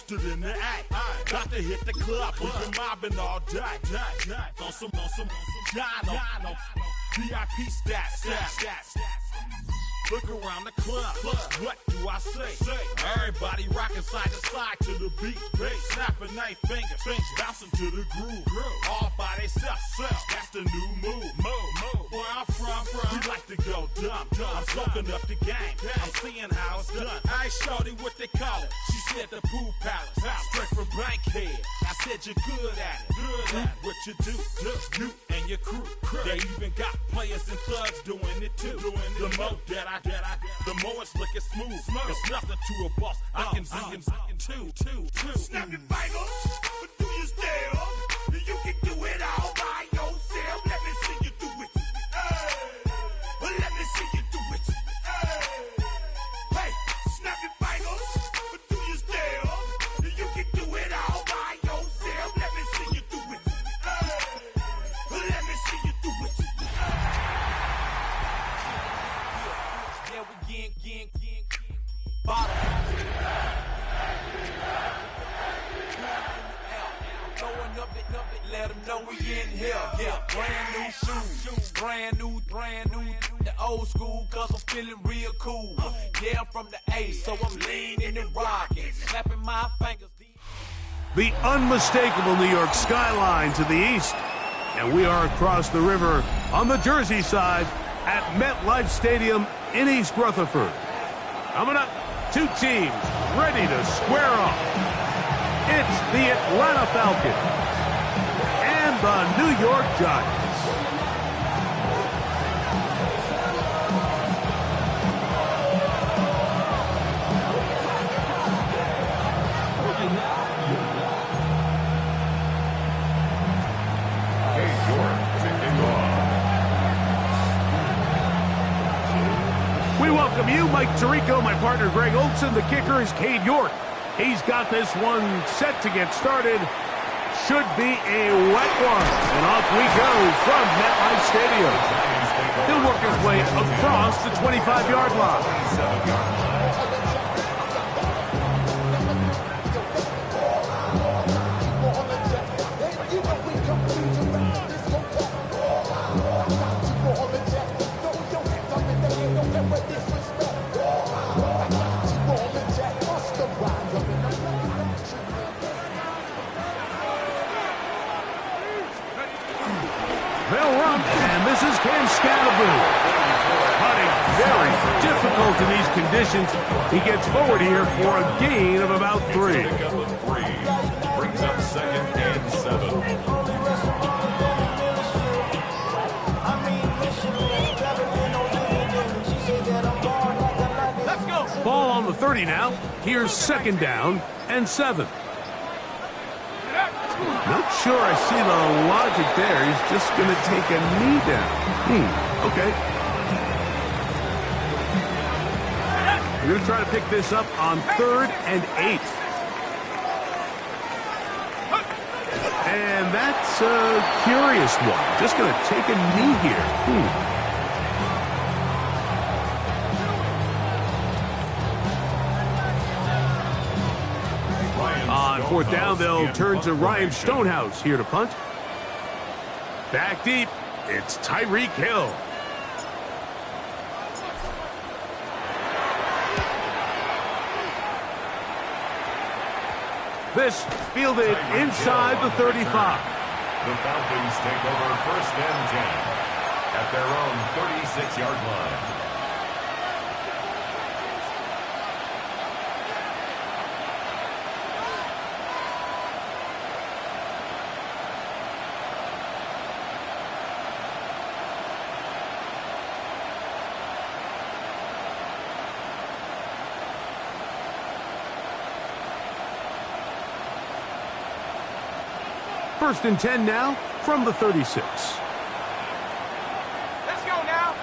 posted in the act. Got to hit the club, we've been mobbing all day. On some Dino, VIP stats. Look around the club, what do I say? Everybody rocking side to side to the beat. Snapping their fingers, bouncing to the groove. All by themselves, that's the new move. Where I'm from, we like to go dumb. I'm soaking up the game, I'm seeing how it's done. I ain't shorty what they call it. She said the pool palace, straight from Bankhead. I said you're good at it. What you do, you and your crew. They even got players and thugs doing it too. The more that the more it's looking smooth. It's nothing to a boss. I can two. Snap your fingers, but do you still? You can do it all by yourself. Let me see you do it. Let me see you do it. Hey, snap your fingers, but do you still? You can do it all by yourself. Let me see you do it. Let me see you do it. Yeah, we gang. Bottom. Throwing up it, let them know we in here. Yeah, brand new shoes, brand new. The old school, cause I'm feeling real cool. Yeah, I'm from the A, so I'm leaning and rocking, snapping my fingers. The unmistakable New York skyline to the east. And we are across the river on the Jersey side at MetLife Stadium in East Rutherford. Coming up, two teams ready to square off. It's the Atlanta Falcons and the New York Giants. We welcome you, Mike Tirico, my partner Greg Olson. The kicker is Cade York. He's got this one set to get started. Should be a wet one. And off we go from MetLife Stadium. He'll work his way across the 25-yard line. They'll run, and this is Cam Scatterbury. Putting very difficult in these conditions. He gets forward here for a gain of about 3. Brings up 2nd and 7. Let's go. Ball on the 30 now. Here's 2nd down and 7. Not sure I see the logic there. He's just going to take a knee down. Okay. We're going to try to pick this up on 3rd and 8. And that's a curious one. Just going to take a knee here. On 4th down, they'll turn to Ryan Stonehouse here to punt. Back deep, it's Tyreek Hill. This fielded inside the 35. The Falcons take over 1st and 10 at their own 36-yard line. First and 10 now from the 36. Let's go now.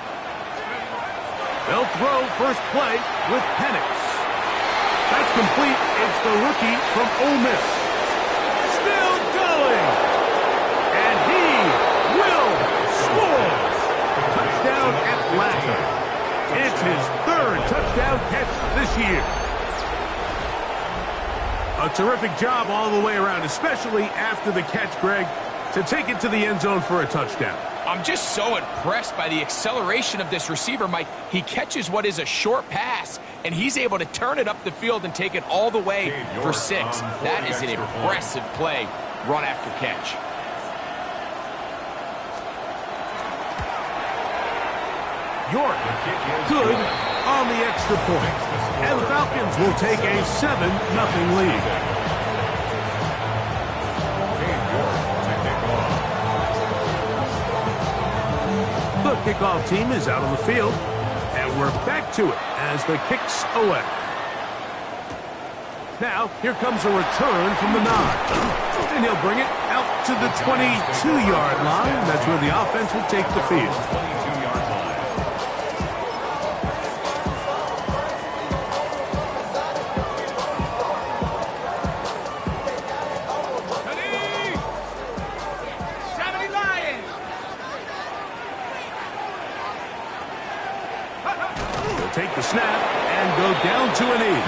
They'll throw first play with Penix. That's complete. It's the rookie from Ole Miss. Still going. And he will score. Touchdown Atlanta. It's his 3rd touchdown catch this year. A terrific job all the way around, especially after the catch, Greg, to take it to the end zone for a touchdown. I'm just so impressed by the acceleration of this receiver, Mike. He catches what is a short pass, and he's able to turn it up the field and take it all the way for 6. That is an impressive play, run after catch. York, good on the extra point. And the Falcons will take a 7-0 lead. The kickoff team is out on the field, and we're back to it as the kick's away. Now, here comes a return from the 9. And he'll bring it out to the 22-yard line. That's where the offense will take the field. 22-yard line. Take the snap and go down to a knee.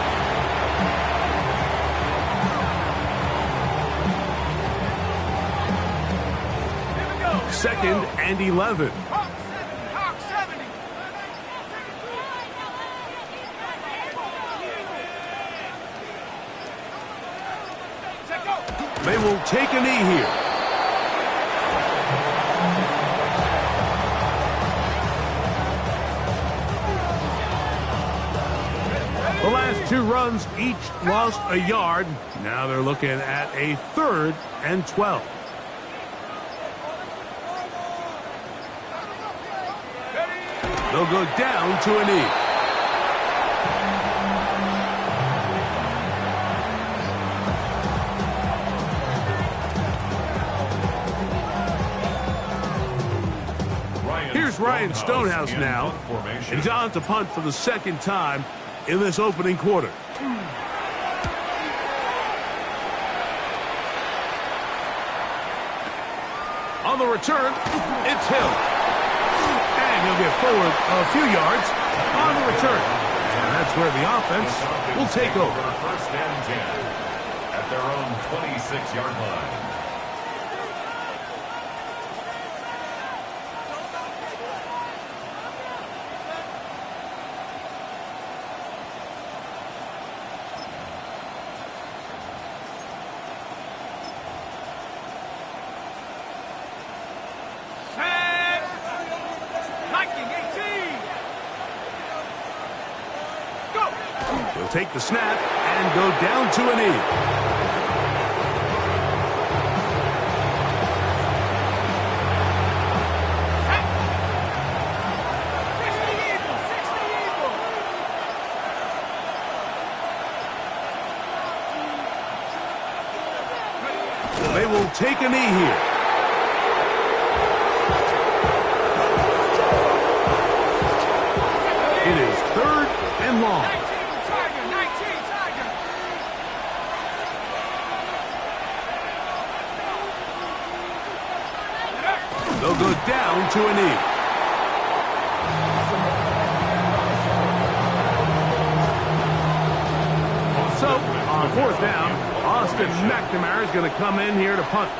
Second and 11. They will take a knee here. The last 2 runs each lost a yard. Now they're looking at a 3rd and 12. They'll go down to a knee. Here's Ryan Stonehouse now. And he's on to punt for the 2nd time in this opening quarter. On the return, it's Hill. And he'll get forward a few yards on the return. And that's where the offense will take over. First and 10 at their own 26-yard line. He'll take the snap and go down to a knee. They will take a knee here. It is 3rd and long. They'll go down to a knee. So, on 4th down, Austin McNamara is going to come in here to punt.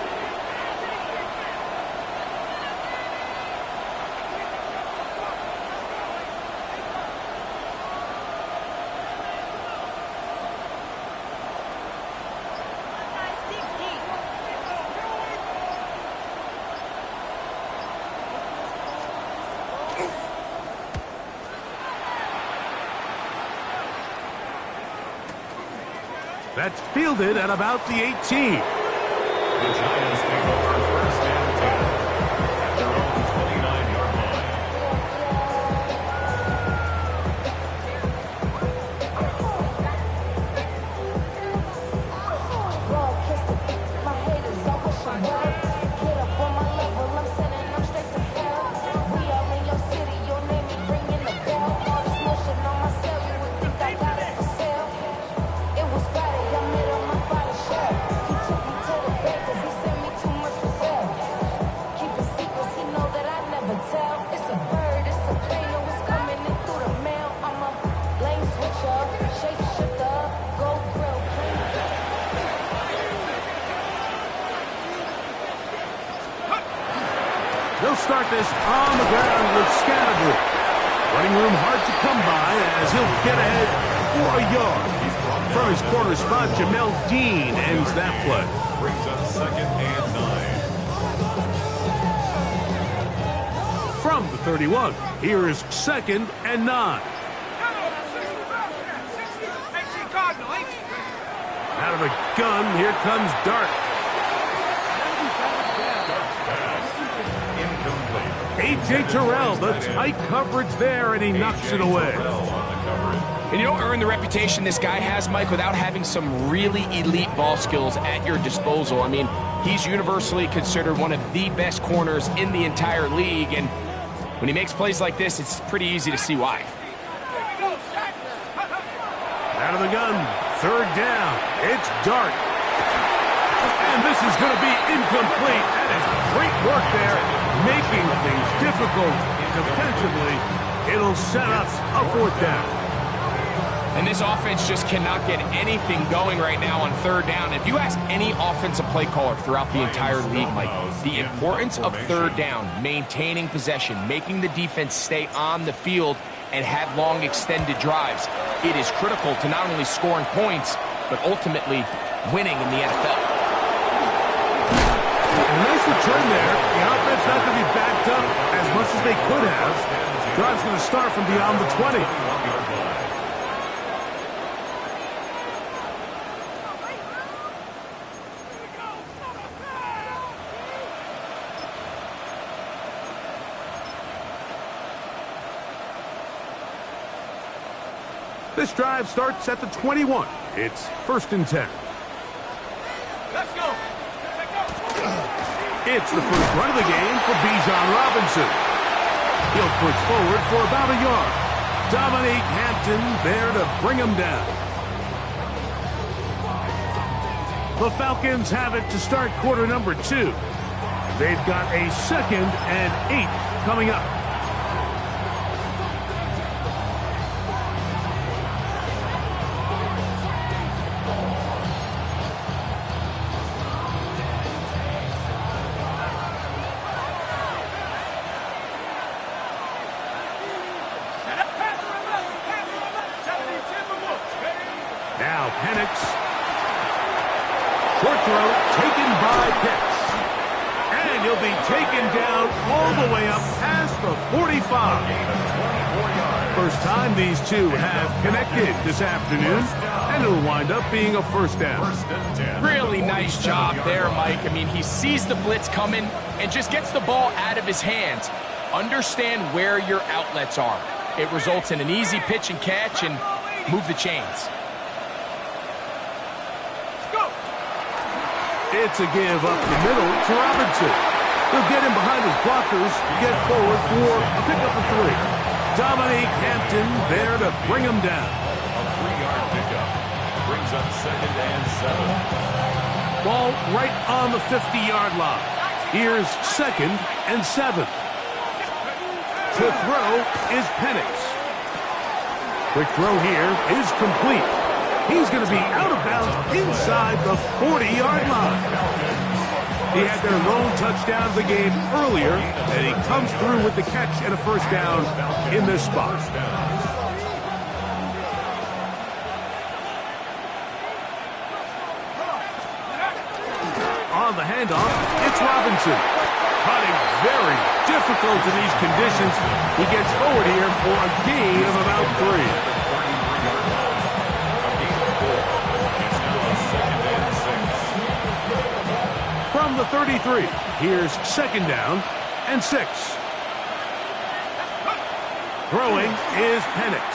That's fielded at about the 18. The Giants take over 1st and 10 at their own 29-yard line. It was Friday, I met on my body shop. He took me to the bank 'cause he sent me too much. They'll start this on the ground with Scattergood. Running room hard to come by as he'll get ahead for a yard. From his corner spot, Jamel Dean ends that play. Brings up 2nd and 9. From the 31, here is 2nd and 9. Out of the gun, here comes Dart. A.J. Terrell, the tight coverage there, and he knocks it away. And you don't earn the reputation this guy has, Mike, without having some really elite ball skills at your disposal. I mean, he's universally considered one of the best corners in the entire league, and when he makes plays like this, it's pretty easy to see why. Out of the gun, 3rd down, it's Dart. And this is going to be incomplete. That is great work there, making things difficult defensively. It'll set up a 4th down. And this offense just cannot get anything going right now on 3rd down. If you ask any offensive play caller throughout the entire league, Mike, the importance of 3rd down, maintaining possession, making the defense stay on the field, and have long extended drives, it is critical to not only scoring points, but ultimately winning in the NFL. Nice return there. The offense not going to be backed up as much as they could have. Drive's going to start from beyond the 20. This drive starts at the 21. It's 1st and 10. Let's go. It's the first run of the game for Bijan Robinson. He'll push forward for about a yard. Dominique Hampton there to bring him down. The Falcons have it to start quarter number 2. They've got a 2nd and 8 coming up. Now Penix. Short throw taken by Pitts. And he'll be taken down all the way up past the 45. First time these two have connected this afternoon, and it'll wind up being a 1st down. Really nice job there, Mike. I mean, he sees the blitz coming and just gets the ball out of his hands. Understand where your outlets are. It results in an easy pitch and catch and move the chains. It's a give up the middle to Robinson. He'll get him behind his blockers, get forward for a pickup of 3. Dominique Hampton there to bring him down. A 3-yard pickup. Brings up 2nd and 7. Ball right on the 50-yard line. Here's 2nd and 7. To throw is Penix. Quick throw here is complete. He's going to be out of bounds inside the 40-yard line. He had their lone touchdown of the game earlier, and he comes through with the catch and a 1st down in this spot. On the handoff, it's Robinson. Putting very difficult in these conditions. He gets forward here for a gain of about 3. From the 33, here's 2nd down and 6. Throwing is Penix.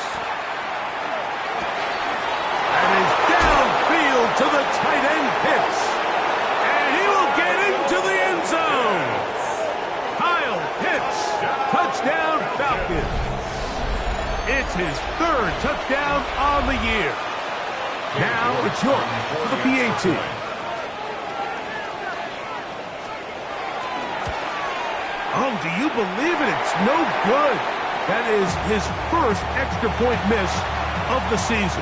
And is downfield to the tight end Pitts. And he will get into the end zone. Kyle Pitts, touchdown Falcons. It's his 3rd touchdown on the year. Now it's York for the PAT. Oh, do you believe it? It's no good. That is his 1st extra point miss of the season.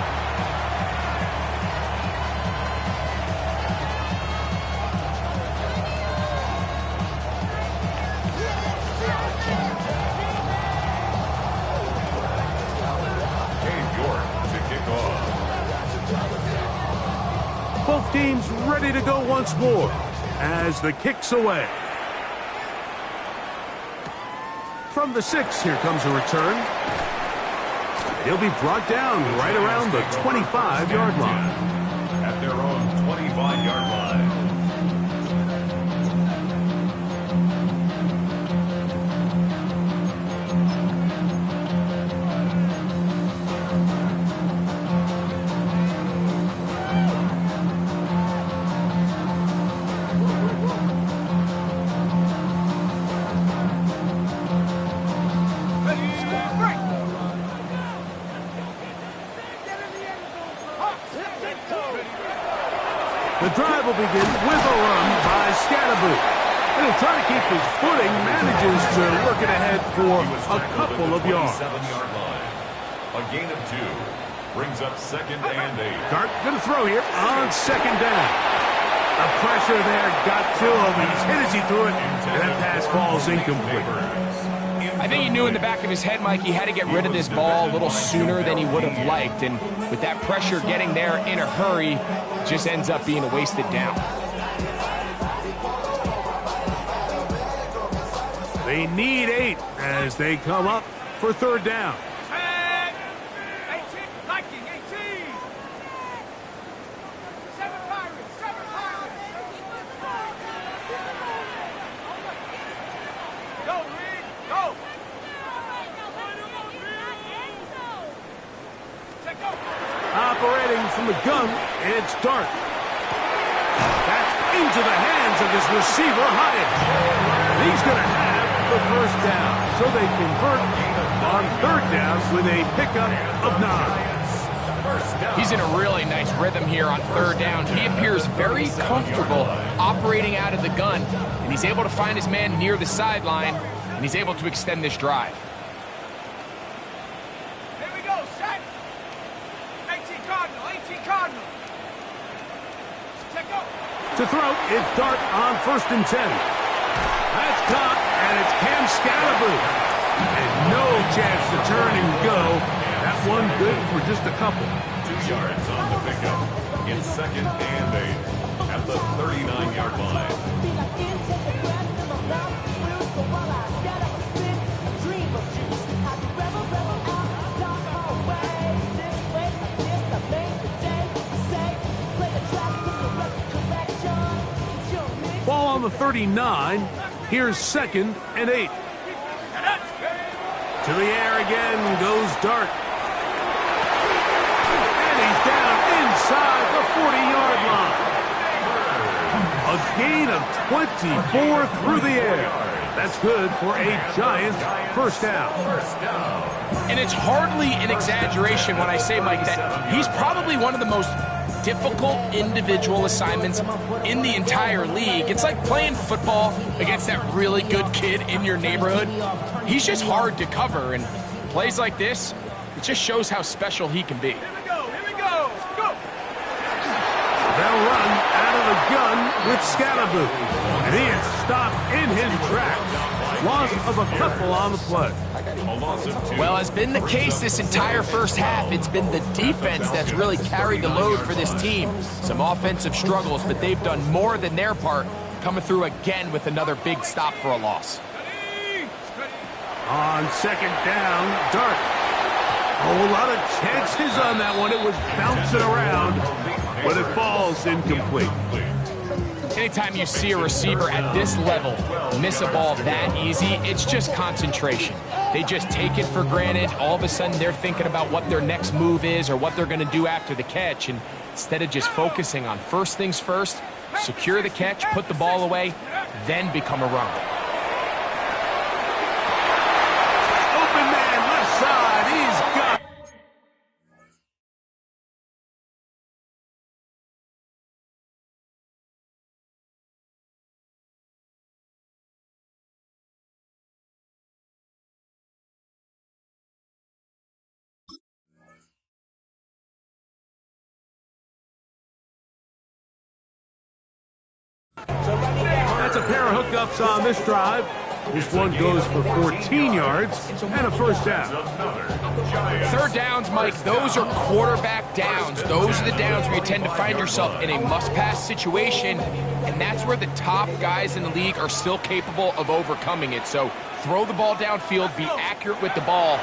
comes ready to go once more as the kick's away. From the 6, here comes a return. He'll be brought down right around the 25-yard line. At their own 25-yard line. The drive will begin with a run by Scatterboot. And he'll try to keep his footing, manages to work it ahead for a couple of yards. 27-yard line. A gain of 2 brings up 2nd and 8. Dart going to throw here on 2nd down. The pressure there got to him. He's hit as he threw it, and that pass falls incomplete. I think he knew in the back of his head, Mike, he had to get rid of this ball a little sooner than he would have liked. And with that pressure getting there in a hurry, just ends up being a wasted down. They need 8 as they come up for 3rd down. 18, Viking, 18. 7 Pirates, 7 Pirates. Go, Reed, go. Operating from the gun, it's Dart. That's into the hands of his receiver, Hyatt. He's going to have the 1st down. So they convert on 3rd down with a pickup of 9. He's in a really nice rhythm here on 3rd down. He appears very comfortable operating out of the gun, and he's able to find his man near the sideline, and he's able to extend this drive. Here we go, set. 18 Cardinal, 18 Cardinal. Check up. To throw, it's Dart on 1st and 10. That's caught, and it's Cam Scatterboot. And no chance to turn and go. That one good for just a couple. 2 yards on the pickup. It's 2nd and 8 at the 39-yard line. Ball on the 39. Here's 2nd and 8. To the air again goes Dart. And he's down inside the 40-yard line. A gain of 24 through the air. That's good for a Giants 1st down. And it's hardly an exaggeration when I say, Mike, that he's probably one of the most difficult individual assignments in the entire league. It's like playing football against that really good kid in your neighborhood. He's just hard to cover, and plays like this, it just shows how special he can be. Here we go, here we go, go. They'll run out of the gun with Scatterboot. And he is stopped in his tracks. Loss of a couple on the play. Well, has been the case this entire 1st half. It's been the defense that's really carried the load for this team. Some offensive struggles, but they've done more than their part, coming through again with another big stop for a loss. On 2nd down, Dart. A whole lot of chances on that one. It was bouncing around, but it falls incomplete. Anytime you see a receiver at this level miss a ball that easy, it's just concentration. They just take it for granted. All of a sudden, they're thinking about what their next move is or what they're going to do after the catch. And instead of just focusing on first things first, secure the catch, put the ball away, then become a runner. Open man, left side. He's got it. That's a pair of hookups on this drive. This one goes for 14 yards and a first down. Third downs, Mike, those are quarterback downs. Those are the downs where you tend to find yourself in a must-pass situation, and that's where the top guys in the league are still capable of overcoming it. So throw the ball downfield, be accurate with the ball.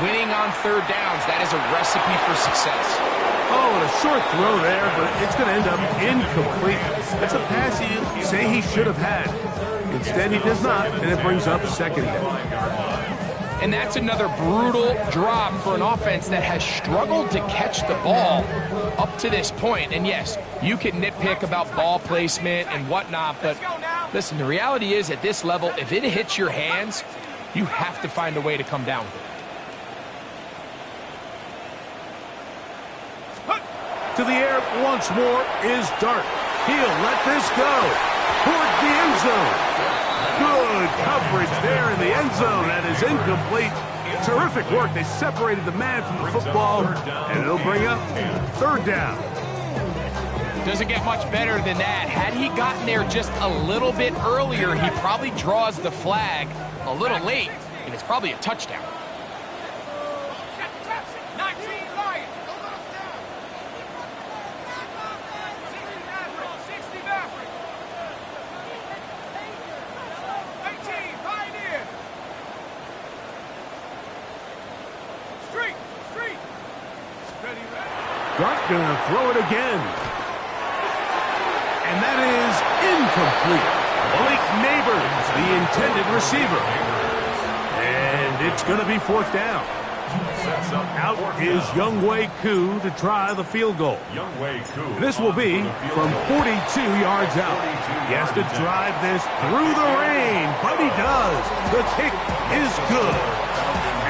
Winning on third downs, that is a recipe for success. Oh, and a short throw there, but it's going to end up incomplete. It's a pass you say he should have had. Instead, he does not, and it brings up second down. And that's another brutal drop for an offense that has struggled to catch the ball up to this point. And yes, you can nitpick about ball placement and whatnot, but listen, the reality is at this level, if it hits your hands, you have to find a way to come down with it. To the air once more is Dart. He'll let this go towards the end zone. Good coverage there in the end zone. That is incomplete. Terrific work. They separated the man from the football, and it'll bring up third down. Doesn't get much better than that. Had he gotten there just a little bit earlier, he probably draws the flag a little late, and it's probably a touchdown. Dart gonna throw it again. And that is incomplete. Blake Neighbors, the intended receiver. And it's gonna be fourth down. Out is Younghoe Koo to try the field goal. This will be from 42 yards out. He has to drive this through the rain, but he does. The kick is good.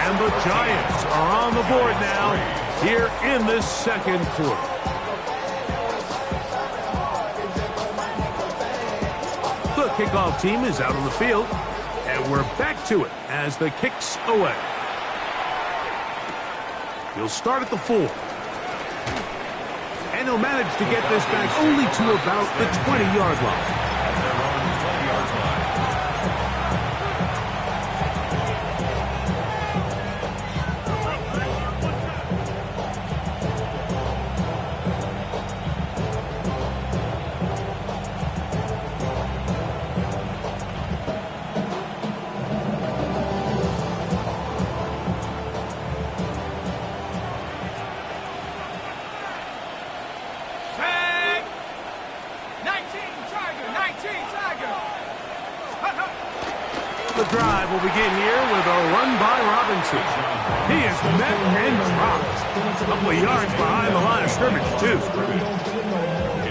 And the Giants are on the board now here in this second quarter. The kickoff team is out on the field, and we're back to it as the kick's away. He'll start at the 4. And he'll manage to get this back only to about the 20-yard line. The drive will begin here with a run by Robinson. He is met and dropped. A couple of yards behind the line of scrimmage, too.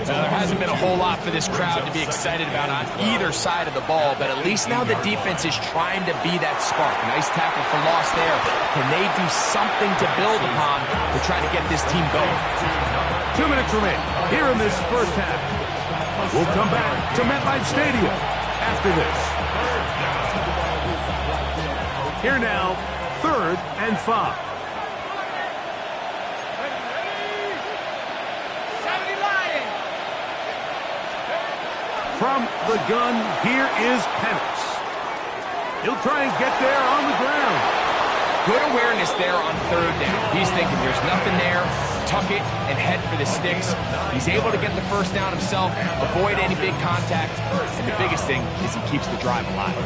There hasn't been a whole lot for this crowd to be excited about on either side of the ball, but at least now the defense is trying to be that spark. Nice tackle for loss there. Can they do something to build upon to try to get this team going? 2 minutes remain here in this first half. We'll come back to MetLife Stadium after this. Here now, 3rd and 5. From the gun, here is Penix. He'll try and get there on the ground. Good awareness there on third down. He's thinking there's nothing there. Tuck it and head for the sticks. He's able to get the first down himself, avoid any big contact, and the biggest thing is he keeps the drive alive.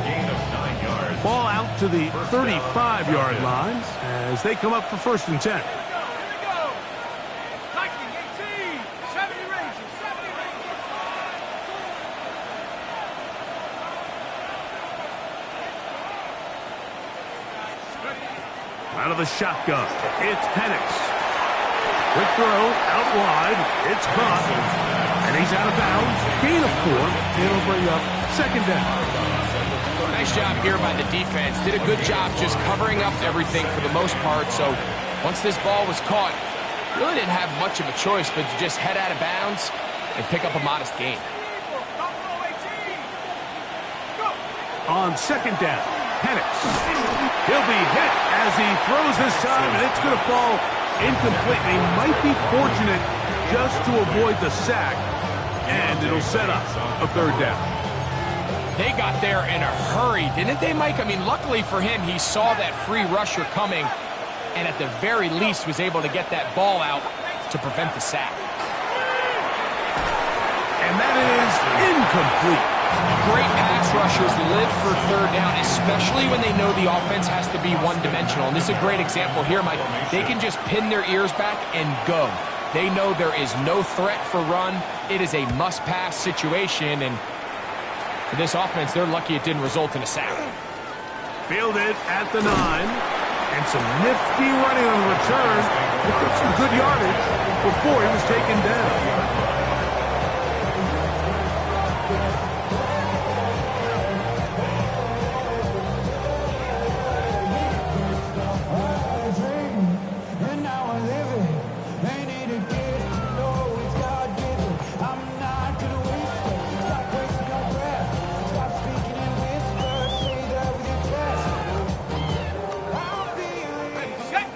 Ball out to the 35-yard line as they come up for 1st and 10. Out of the shotgun, it's Penix. Quick throw, out wide, it's caught, and he's out of bounds. Gain of 4, it'll bring up 2nd down. Nice job here by the defense. Did a good job just covering up everything for the most part. So once this ball was caught, really didn't have much of a choice but to just head out of bounds and pick up a modest gain. On 2nd down, Penix. He'll be hit as he throws this time, and it's going to fall incomplete. He might be fortunate just to avoid the sack, and it'll set up a 3rd down. They got there in a hurry, didn't they, Mike? I mean, luckily for him, he saw that free rusher coming and at the very least was able to get that ball out to prevent the sack. And that is incomplete. Great pass rushers live for third down, especially when they know the offense has to be one-dimensional. And this is a great example here, Mike. They can just pin their ears back and go. They know there is no threat for run. It is a must-pass situation, and for this offense, they're lucky it didn't result in a sack. Fielded at the 9, and some nifty running on the return. Picked up some good yardage before he was taken down.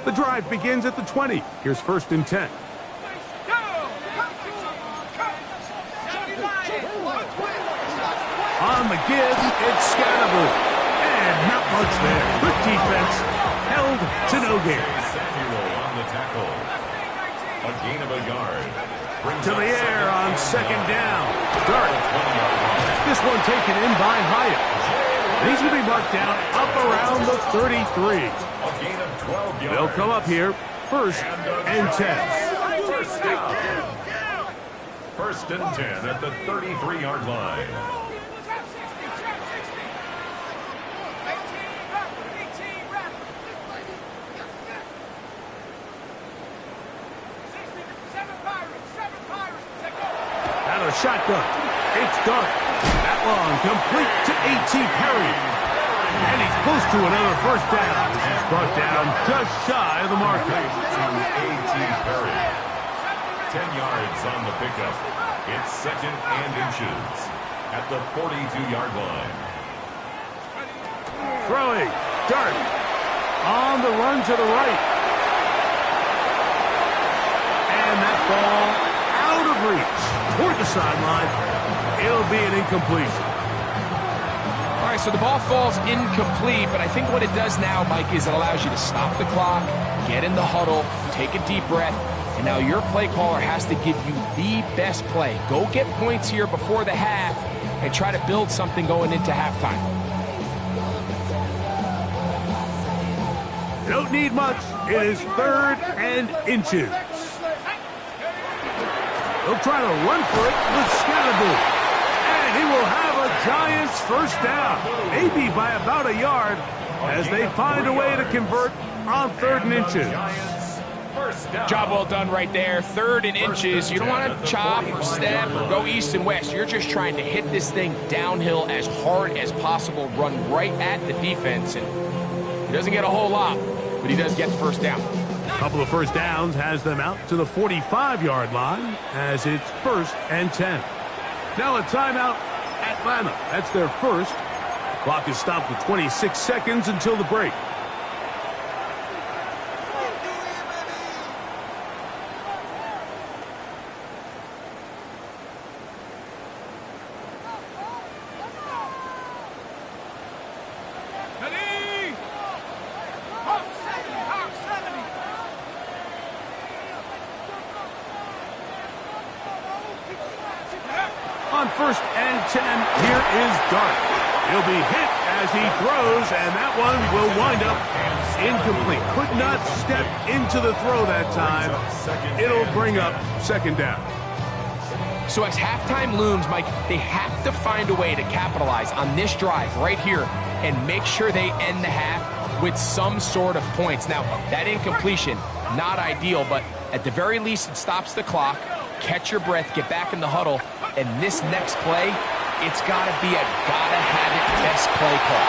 The drive begins at the 20. Here's 1st and 10. On the give, it's Scannable. And not much there. Good defense. Held to no gain. On the tackle. A gain of a yard. To the air on 2nd down. Dart. This one taken in by Hyatt. He's going to be marked down up around the 33. A gain of 12 yards. They'll come up here, 1st and 10. First down. 1st and 10 at the 33-yard line. Out of shotgun. It's Dart. That long, complete to A.T. Perry. And he's close to another 1st down. This is brought down just shy of the marker. To A.T. Perry. 10 yards on the pickup. It's 2nd and inches at the 42-yard line. Throwing. Dart. On the run to the right. And that ball out of reach. Toward the sideline. It'll be an incompletion. All right, so the ball falls incomplete, but I think what it does now, Mike, is it allows you to stop the clock, get in the huddle, take a deep breath, and now your play caller has to give you the best play. Go get points here before the half and try to build something going into halftime. You don't need much. It is 3rd and inches. They'll try to run for it with Scannable. And he will have a Giants 1st down, maybe by about a yard, as they find a way to convert on 3rd and inches. Job well done right there. 3rd and inches. You don't want to chop or step or go east and west. You're just trying to hit this thing downhill as hard as possible, run right at the defense. And he doesn't get a whole lot, but he does get the 1st down. A couple of 1st downs has them out to the 45-yard line as it's 1st and 10. Now a timeout, Atlanta. That's their 1st. The clock is stopped with 26 seconds until the break. On 1st and 10, here is Dart. He'll be hit as he throws, and that one will wind up incomplete. Could not step into the throw that time. It'll bring up 2nd down. So as halftime looms, Mike, they have to find a way to capitalize on this drive right here and make sure they end the half with some sort of points. Now, that incompletion, not ideal, but at the very least, it stops the clock. Catch your breath, get back in the huddle, and this next play, it's got to be a gotta-have-it best play call.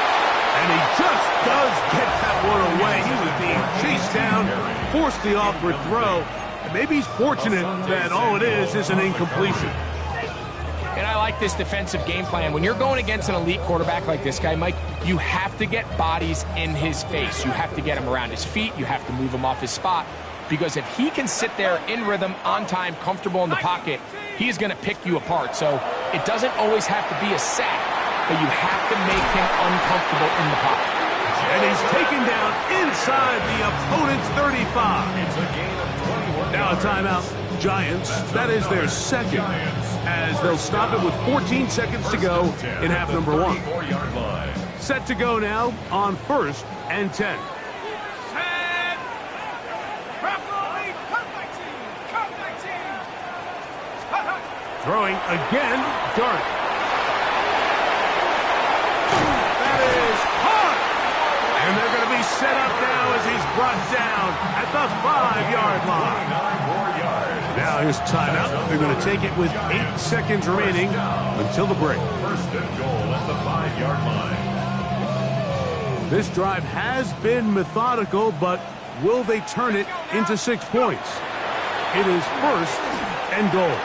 And he just does get that one away. He was being chased down, forced the awkward throw, and maybe he's fortunate that all it is an incompletion. And I like this defensive game plan. When you're going against an elite quarterback like this guy, Mike, you have to get bodies in his face. You have to get him around his feet. You have to move him off his spot. Because if he can sit there in rhythm, on time, comfortable in the pocket, he is going to pick you apart. So it doesn't always have to be a sack. but you have to make him uncomfortable in the pocket. And he's taken down inside the opponent's 35. It's a gain of 21 Now a yards. timeout, Giants. That is their second, as they'll stop it with 14 seconds to go in half number 1. 34-yard line. Set to go now on 1st and 10. Throwing again, Dart. That is caught! And they're going to be set up now as he's brought down at the 5-yard line. 29 more yards. Now here's timeout. They're going to take it with 8 seconds remaining until the break. First and goal at the 5-yard line. This drive has been methodical, but will they turn it into 6 points? It is 1st and goal.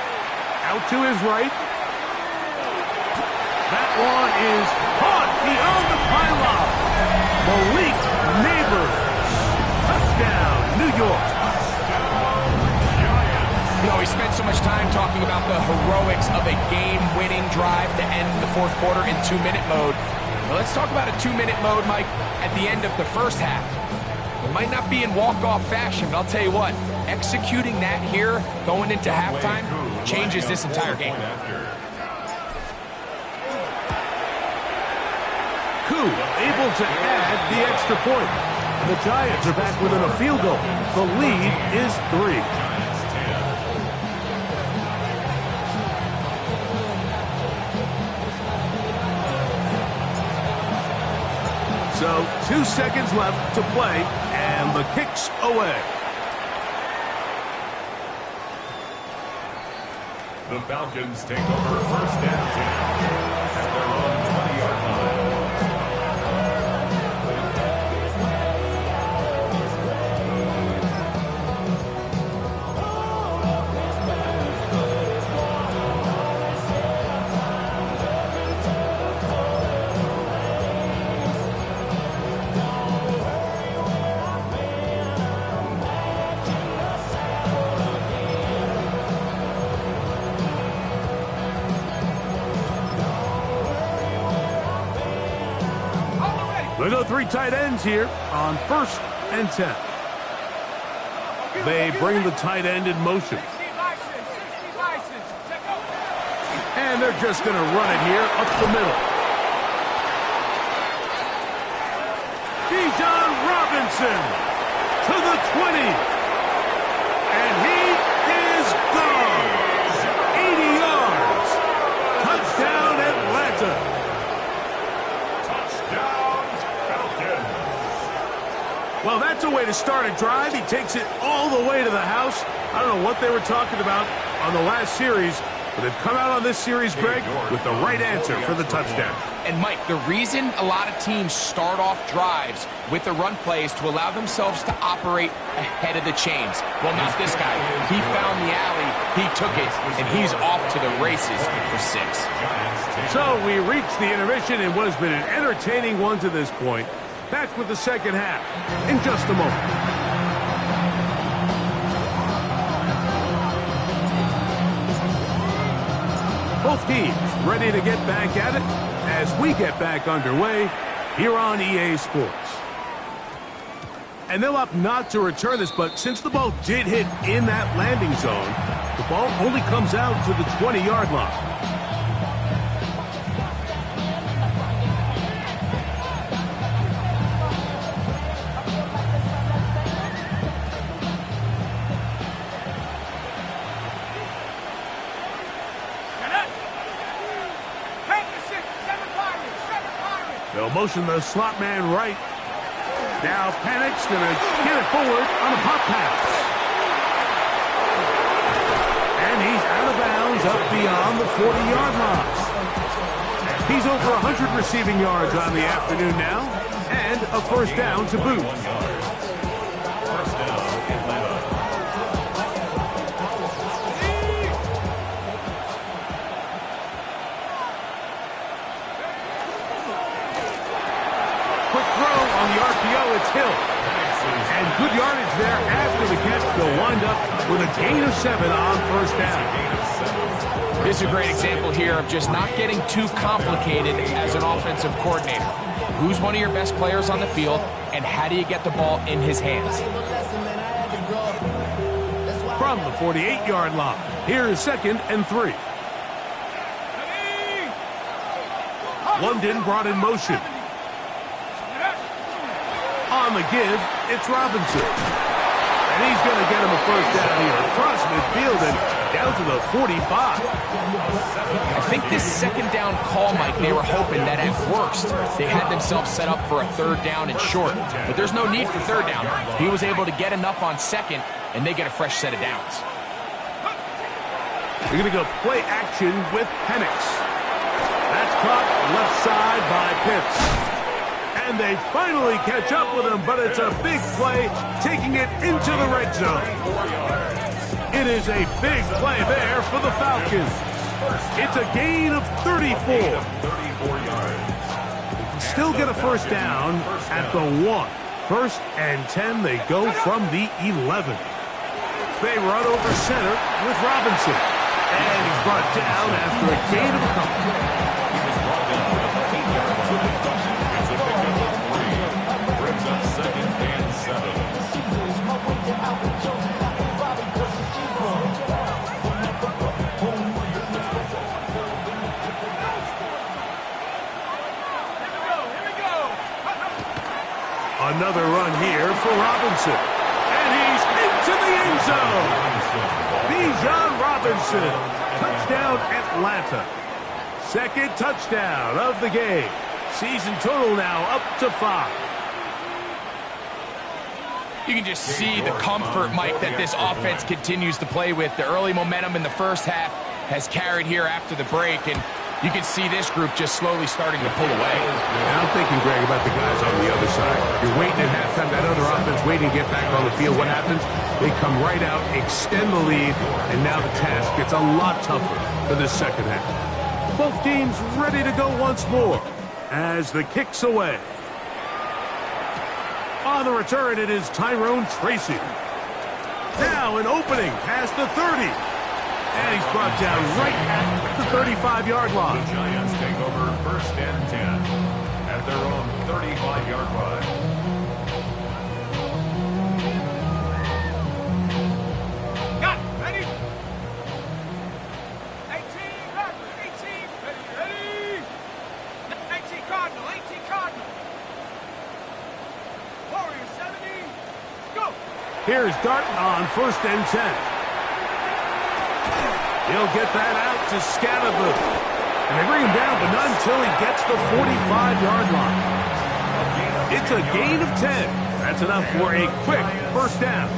Out to his right. That one is caught beyond the pylon. Malik Neighbors. Touchdown, New York. You know, we spent so much time talking about the heroics of a game-winning drive to end the fourth quarter in 2-minute mode. Now let's talk about a 2-minute mode, Mike, at the end of the first half. It might not be in walk-off fashion, but I'll tell you what, executing that here going into halftime changes this entire game. Koo able to add the extra point. The Giants are back within a field goal. The lead is 3. So 2 seconds left to play, and the kick's away. The Falcons take over 1st and 10 at their own 20-yard line. They go 3 tight ends here on 1st and 10. They bring the tight end in motion. And they're just going to run it here up the middle. Bijan Robinson to the 20. And he is gone. 80 yards. Touchdown, Atlanta. Well, that's a way to start a drive. He takes it all the way to the house. I don't know what they were talking about on the last series, but they've come out on this series, Greg, with the right answer for the touchdown. And, Mike, the reason a lot of teams start off drives with the run play is to allow themselves to operate ahead of the chains. Well, not this guy. He found the alley, he took it, and he's off to the races for 6. So we reach the intermission in what has been an entertaining one to this point. Back with the second half in just a moment. Both teams ready to get back at it as we get back underway here on EA Sports. And they'll opt not to return this, but since the ball did hit in that landing zone, the ball only comes out to the 20-yard line. They'll motion the slot man right. Now Panic's going to get it forward on a pop pass. And he's out of bounds up beyond the 40-yard line. He's over 100 receiving yards on the afternoon now, and a first down to boot. First down, Atlanta. Quick throw on the RPO, it's Hill. And And good yardage there after the catch. They'll wind up with a gain of 7 on first down. This is a great example here of just not getting too complicated as an offensive coordinator. Who's one of your best players on the field, and how do you get the ball in his hands? From the 48-yard line, here's 2nd and 3. London brought in motion. On the give, it's Robinson. And he's going to get him a first down here across midfield and down to the 45. I think this 2nd down call, Mike, they were hoping that at worst they had themselves set up for a 3rd down and short. But there's no need for 3rd down. He was able to get enough on 2nd, and they get a fresh set of downs. They're going to go play action with Penix. That's caught left side by Pitts. And they finally catch up with him, but it's a big play, taking it into the red zone. It is a big play there for the Falcons. It's a gain of 34. They can still get a first down at the 1. 1st and 10, they go from the 11. They run over center with Robinson. And he's brought down after a gain of a couple. Another run here for Robinson. And he's into the end zone. Bijan Robinson. Touchdown, Atlanta. 2nd touchdown of the game. Season total now up to 5. You can just see the comfort, Mike, that this offense continues to play with. The early momentum in the first half has carried here after the break, and you can see this group just slowly starting to pull away. And I'm thinking, Greg, about the guys on the other side. You're waiting at halftime, that other offense waiting to get back on the field. What happens? They come right out, extend the lead, and now the task gets a lot tougher for this 2nd half. Both teams ready to go once more as the kick's away. On the return, it is Tyrone Tracy. Now an opening past the 30. And he's brought down right at the 35-yard line. The Giants take over 1st and 10 at their own 35-yard line. Got it. Ready? 18, ready. 18 Cardinal, 18 Cardinal. Warrior 70, go. Here's Darton on 1st and 10. He'll get that out to Scatterboo. And they bring him down, but not until he gets the 45-yard line. It's a gain of 10. That's enough for a quick first down.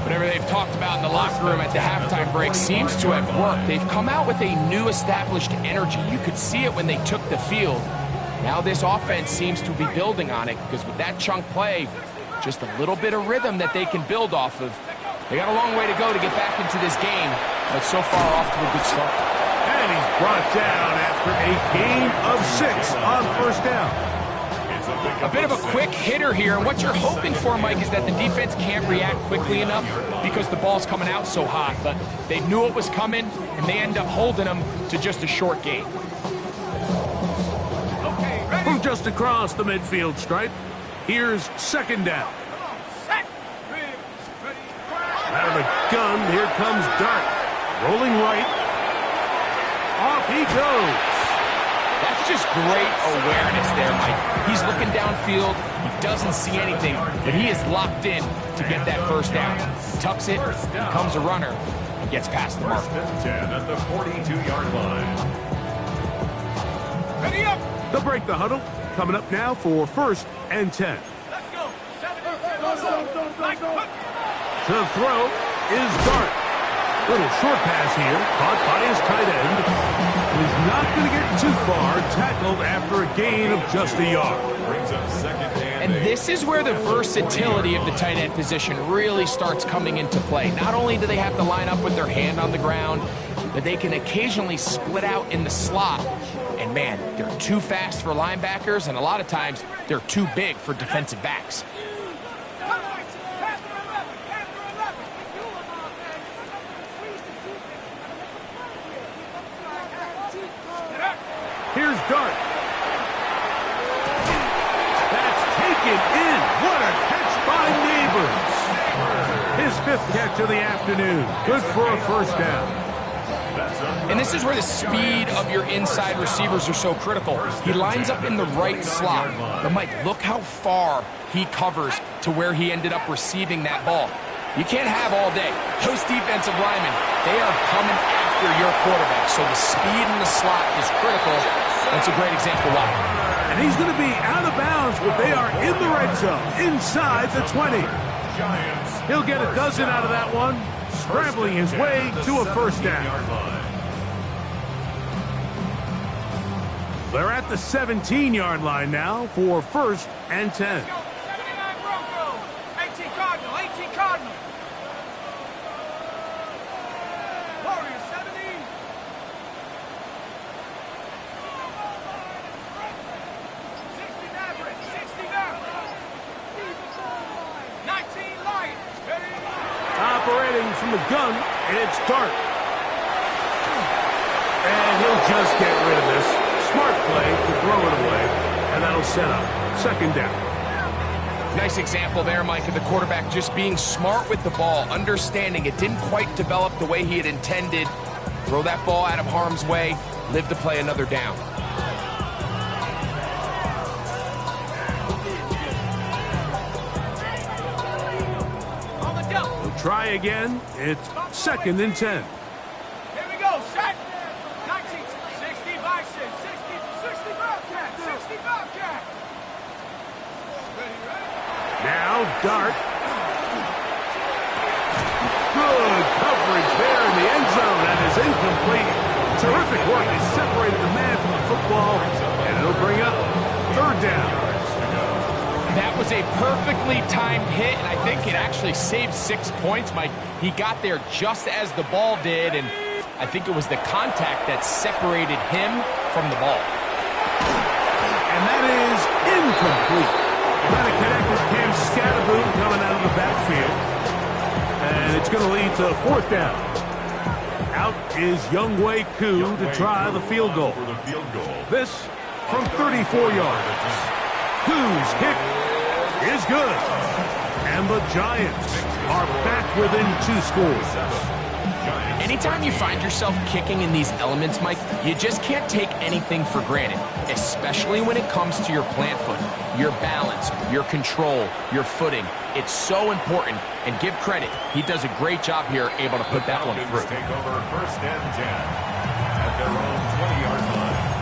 Whatever they've talked about in the locker room at the halftime break seems to have worked. They've come out with a new established energy. You could see it when they took the field. Now this offense seems to be building on it because with that chunk play, just a little bit of rhythm that they can build off of. They got a long way to go to get back into this game, but so far off to a good start. And he's brought down after a gain of 6 on first down. A bit of a quick hitter here, and what you're hoping for, Mike, is that the defense can't react quickly enough because the ball's coming out so hot, but they knew it was coming, and they end up holding them to just a short gain. From just across the midfield stripe, here's 2nd down. Out of the gun, here comes Dart. Rolling right. Off he goes. That's just great awareness there, Mike. He's looking downfield. He doesn't see anything, but he is locked in to get that first down. Tucks it, becomes a runner, and gets past the mark. 1st and 10 at the 42-yard line. Ready up. They'll break the huddle. Coming up now for 1st and 10. Let's go. 7, To throw is Dart. Little short pass here, caught by his tight end. He's not going to get too far, tackled after a gain of just a yard. Brings up 2nd And this is where the versatility of the tight end position really starts coming into play. Not only do they have to line up with their hand on the ground, but they can occasionally split out in the slot. And man, they're too fast for linebackers, and a lot of times they're too big for defensive backs. Dart. That's taken in. What a catch by Neighbors. His 5th catch of the afternoon. Good for a first down. And this is where the speed of your inside receivers are so critical. He lines up in the right slot. But Mike, look how far he covers to where he ended up receiving that ball. You can't have all day. Those defensive linemen, they are coming after your quarterback. So the speed in the slot is critical. That's a great example why. And he's going to be out of bounds, but they are in the red zone, inside the 20. He'll get a dozen out of that one, scrambling his way to a first down. They're at the 17-yard line now for 1st and 10. 79 Broncos, 18 Cardinal, 18 Cardinal. Warriors, 70. 60 Maverick, 60 Maverick. 19 Lions. Operating from the gun, it's Dart. And he'll just get rid of this. Smart play to throw it away, and that'll set up 2nd down. Nice example there, Mike, of the quarterback just being smart with the ball, understanding it didn't quite develop the way he had intended. Throw that ball out of harm's way, live to play another down. We'll try again. It's 2nd and 10. Here we go, set. 19, 60 Bison, 60 Bobcat, 60 Bobcat. Ready? Now Dart. Good coverage there in the end zone. That is incomplete. Terrific work. He separated the man from the football, and it'll bring up 3rd down. That was a perfectly timed hit, and I think it actually saved 6 points, Mike. He got there just as the ball did, and I think it was the contact that separated him from the ball. And that is incomplete. Trying to connect with Cam Scatterboom coming out of the backfield. And it's going to lead to 4th down. Out is Younghoe Koo to try the field goal. This from 34 yards. Koo's kick is good. And the Giants are back within 2 scores. Anytime you find yourself kicking in these elements, Mike, you just can't take anything for granted, especially when it comes to your plant foot, your balance, your control, your footing. It's so important, and give credit. He does a great job here, able to put that one through. Take over 1st and 10 at their own 20-yard line.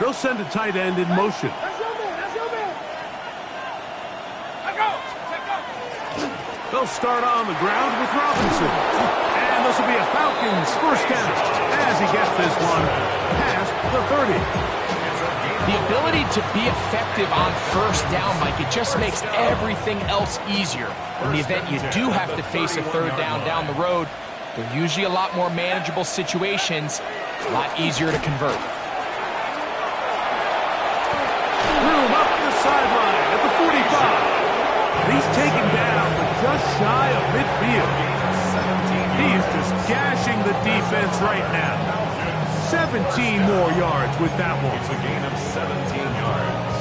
They'll send a tight end in motion. They'll start on the ground with Robinson. And this will be a Falcons 1st down as he gets this one past the 30. The ability to be effective on 1st down, Mike, it just makes everything else easier. In the event you do have to face a 3rd down the road, they're usually a lot more manageable situations, a lot easier to convert. Room up the sideline at the 45. He's taken down, but just shy of midfield. He is just gashing the defense right now. 17 more yards with that one. It's a gain of 17 yards.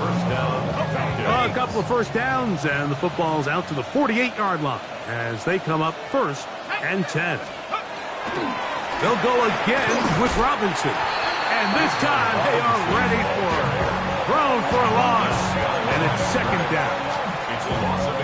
1st down. A couple of 1st downs, and the football's out to the 48-yard line as they come up 1st and 10. They'll go again with Robinson. And this time they are ready for it. Thrown for a loss, and it's 2nd down.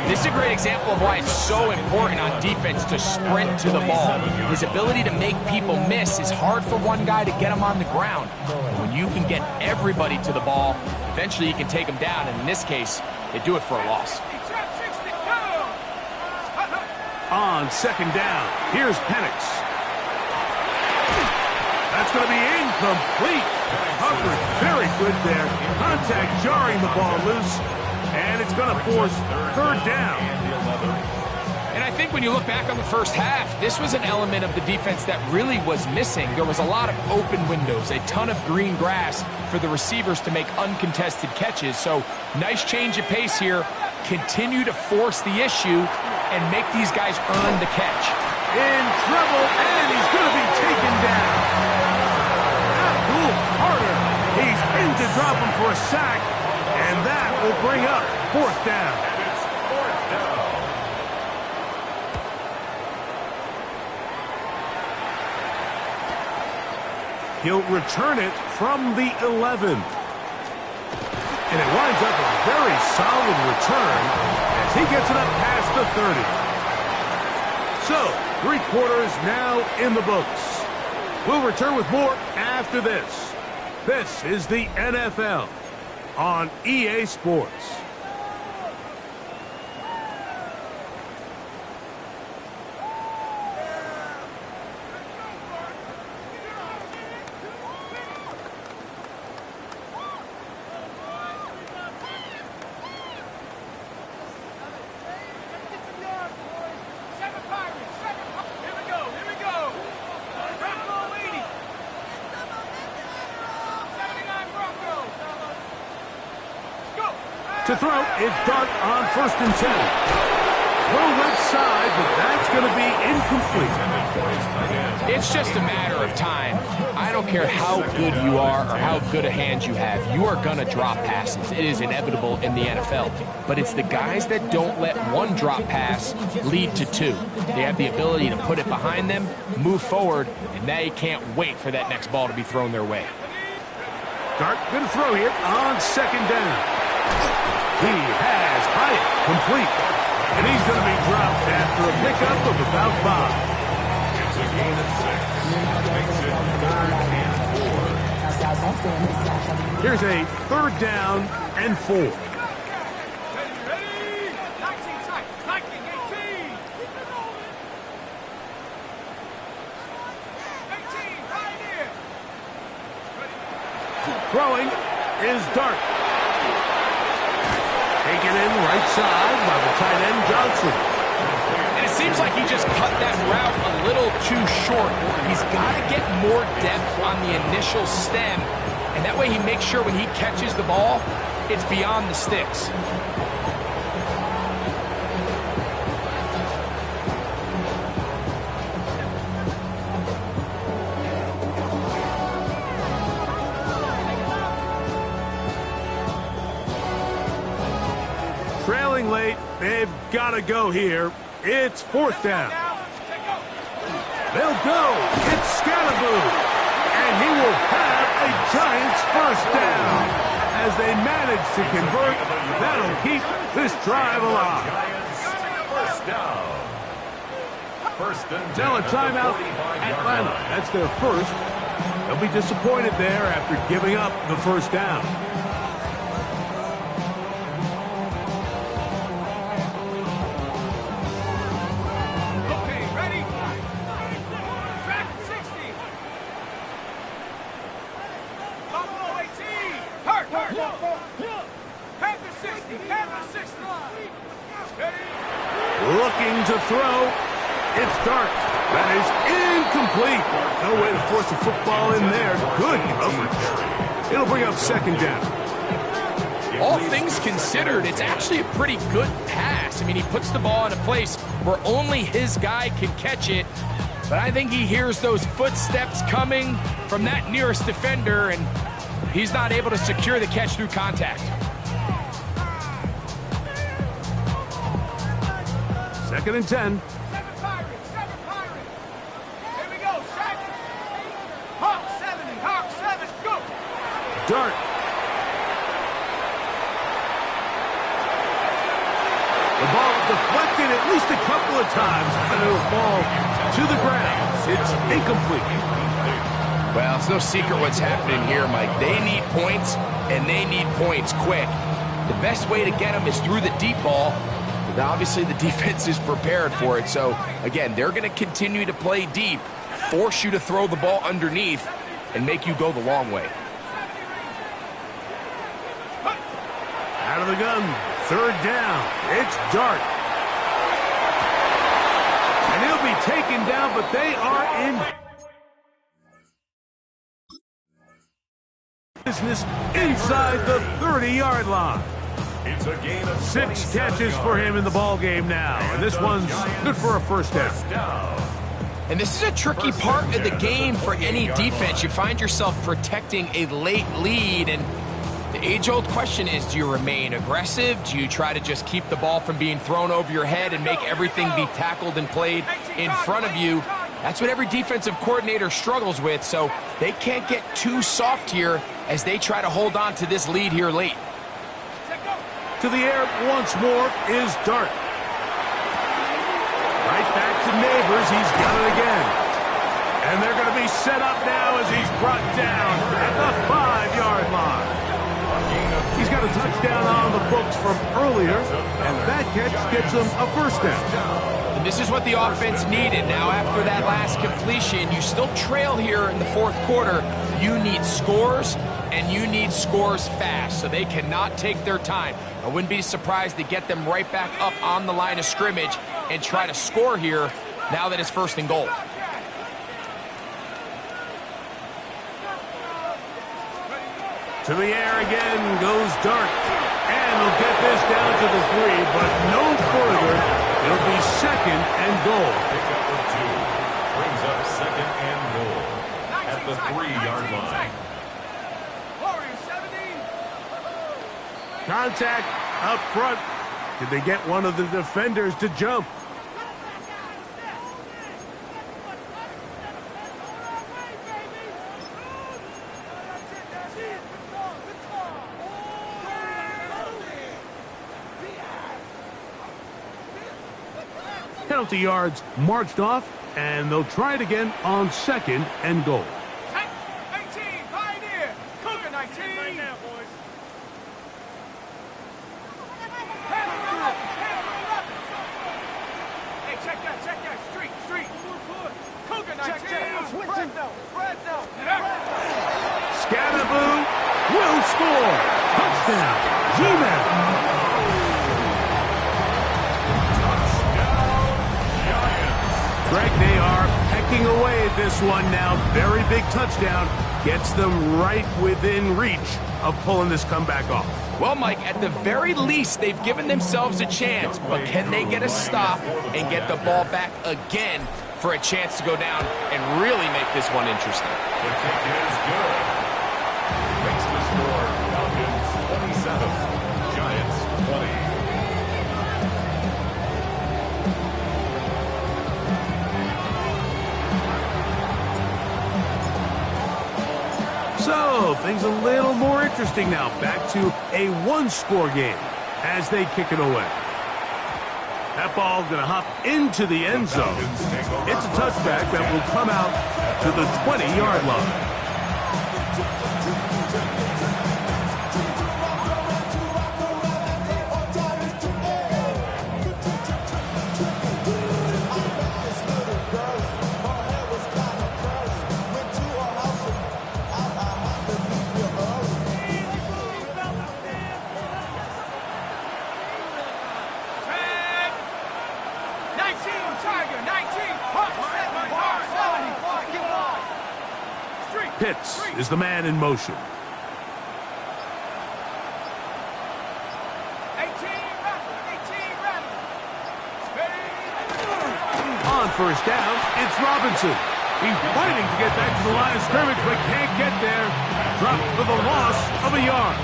This is a great example of why it's so important on defense to sprint to the ball. His ability to make people miss is hard for one guy to get him on the ground. But when you can get everybody to the ball, eventually you can take them down, and in this case, they do it for a loss. On 2nd down, here's Penix. That's going to be incomplete. Coverage very good there. Contact jarring the ball loose. And it's going to force 3rd down. And I think when you look back on the first half, this was an element of the defense that really was missing. There was a lot of open windows, a ton of green grass for the receivers to make uncontested catches. So nice change of pace here. Continue to force the issue and make these guys earn the catch. In trouble, and he's going to be taken down. Abdul Carter, he's in to drop him for a sack, and that will bring up 4th down. And it's 4th down. He'll return it from the 11. And it winds up a very solid return as he gets it up past the 30. So, 3 quarters now in the books. We'll return with more after this. This is the NFL on EA Sports. To throw, it's Dart on 1st and 10. Throw left side, but that's going to be incomplete. It's just a matter of time. I don't care how good you are or how good a hand you have. You are going to drop passes. It is inevitable in the NFL. But it's the guys that don't let one drop pass lead to 2. They have the ability to put it behind them, move forward, and they can't wait for that next ball to be thrown their way. Dart going to throw here on 2nd down. He has Hyatt complete, and he's going to be dropped after a pickup of about 5. It's a gain of 6. Makes it 3rd and 4. Here's a 3rd down and 4. Ready? 19 tight. 19, 18. 18, right here. Throwing is Dart. Taken in right side by the tight end Johnson. And it seems like he just cut that route a little too short. He's got to get more depth on the initial stem, and that way he makes sure when he catches the ball, it's beyond the sticks. Trailing late, they've got to go here. It's 4th down. They'll go. It's Scalaboo. And he will have a Giants 1st down. As they manage to convert, that'll keep this drive alive. Giants 1st down. 1st and 10. Now a timeout, Atlanta. That's their 1st. They'll be disappointed there after giving up the 1st down. Looking to throw. It's Dart. That is incomplete. No way to force the football in there. Good coverage. It'll bring up 2nd down. All things considered, it's actually a pretty good pass. I mean, he puts the ball in a place where only his guy can catch it. But I think he hears those footsteps coming from that nearest defender, and he's not able to secure the catch through contact. 2nd and 10. 7 Pirates, 7 Pirates. Here we go, set. Hawk 70, Hawk 7, go. Dart. The ball deflected at least a couple of times, and it'll fall to the ground. It's incomplete. Well, it's no secret what's happening here, Mike. They need points, and they need points quick. The best way to get them is through the deep ball. But obviously, the defense is prepared for it. So, again, they're going to continue to play deep, force you to throw the ball underneath, and make you go the long way. Out of the gun, 3rd down. It's Dart. taken down, but they are in business inside the 30-yard line. It's a gain of 6 catches for him in the ball game now, and this one's good for a first down. And this is a tricky part of the game for any defense. You find yourself protecting a late lead, and the age-old question is, do you remain aggressive? Do you try to just keep the ball from being thrown over your head and make everything be tackled and played in front of you? That's what every defensive coordinator struggles with, so they can't get too soft here as they try to hold on to this lead here late. To the air once more is Dart. Right back to Neighbors. He's got it again. And they're going to be set up now as he's brought down at the 5-yard line. He's got a touchdown on the books from earlier, and that catch gets him a first down. And this is what the offense needed. Now, after that last completion, you still trail here in the fourth quarter. You need scores, and you need scores fast, so they cannot take their time. I wouldn't be surprised to get them right back up on the line of scrimmage and try to score here now that it's first and goal. To the air again goes Dart. And he'll get this down to the 3, but no further. It'll be second and goal. Pickup of 2. Brings up second and goal at the 3-yard line. Contact up front. Did they get one of the defenders to jump? Penalty yards marched off, and they'll try it again on second and goal. 19, Pioneer, Cougar 19. Right now, boys. Hey, check that, street. Cougar 19. Spread now. Scatterboo will score. Touchdown, G-Man. Greg, they are pecking away at this one now. Very big touchdown. Gets them right within reach of pulling this comeback off. Well, Mike, at the very least, they've given themselves a chance, but can they get a stop and get the ball back again for a chance to go down and really make this one interesting? The kick is good. Makes the score Falcons 27, Giants 20. So, things a little more interesting now. Back to a one-score game as they kick it away. That ball going to hop into the end zone. It's a touchback that will come out to the 20-yard line. Pitts is the man in motion. On first down, it's Robinson. He's fighting to get back to the line of scrimmage, but can't get there. Dropped for the loss of a yard.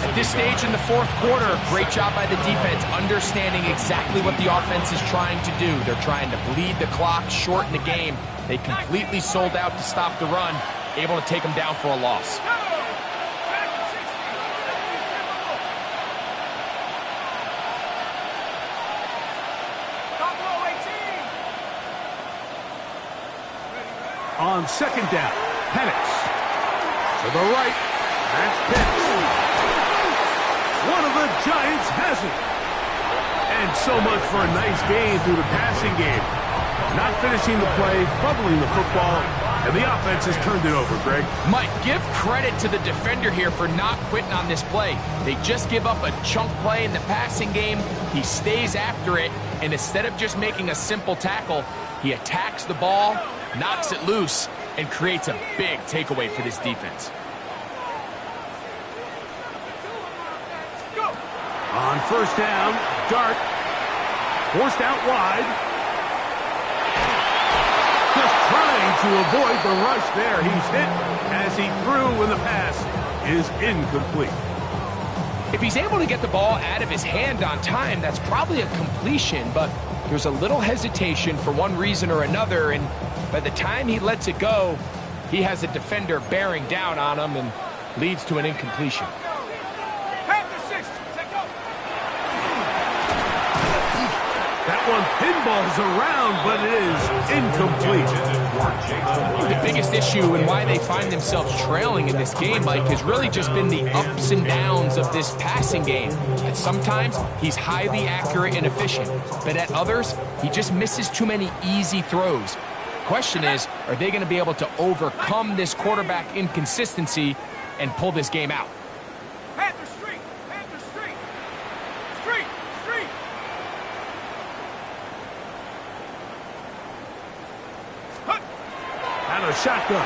At this stage in the fourth quarter, great job by the defense, understanding exactly what the offense is trying to do. They're trying to bleed the clock, shorten the game. They completely sold out to stop the run, able to take them down for a loss. On second down, Penix. To the right, that's Pitts. One of the Giants has it. And so much for a nice gain through the passing game. Not finishing the play, fumbling the football, And the offense has turned it over, Greg. Mike, give credit to the defender here for not quitting on this play. They just give up a chunk play in the passing game. He stays after it, and instead of just making a simple tackle, he attacks the ball, knocks it loose, and creates a big takeaway for this defense. On first down, Dart forced out wide. Just trying to avoid the rush there. He's hit as he threw when the pass is incomplete. If he's able to get the ball out of his hand on time, that's probably a completion, but there's a little hesitation for one reason or another, and by the time he lets it go, he has a defender bearing down on him and leads to an incompletion. That one pinballs around, but it is incomplete. The biggest issue and why they find themselves trailing in this game, Mike, has really just been the ups and downs of this passing game. And sometimes he's highly accurate and efficient, but at others, he just misses too many easy throws. Question is, are they going to be able to overcome this quarterback inconsistency and pull this game out? Shotgun.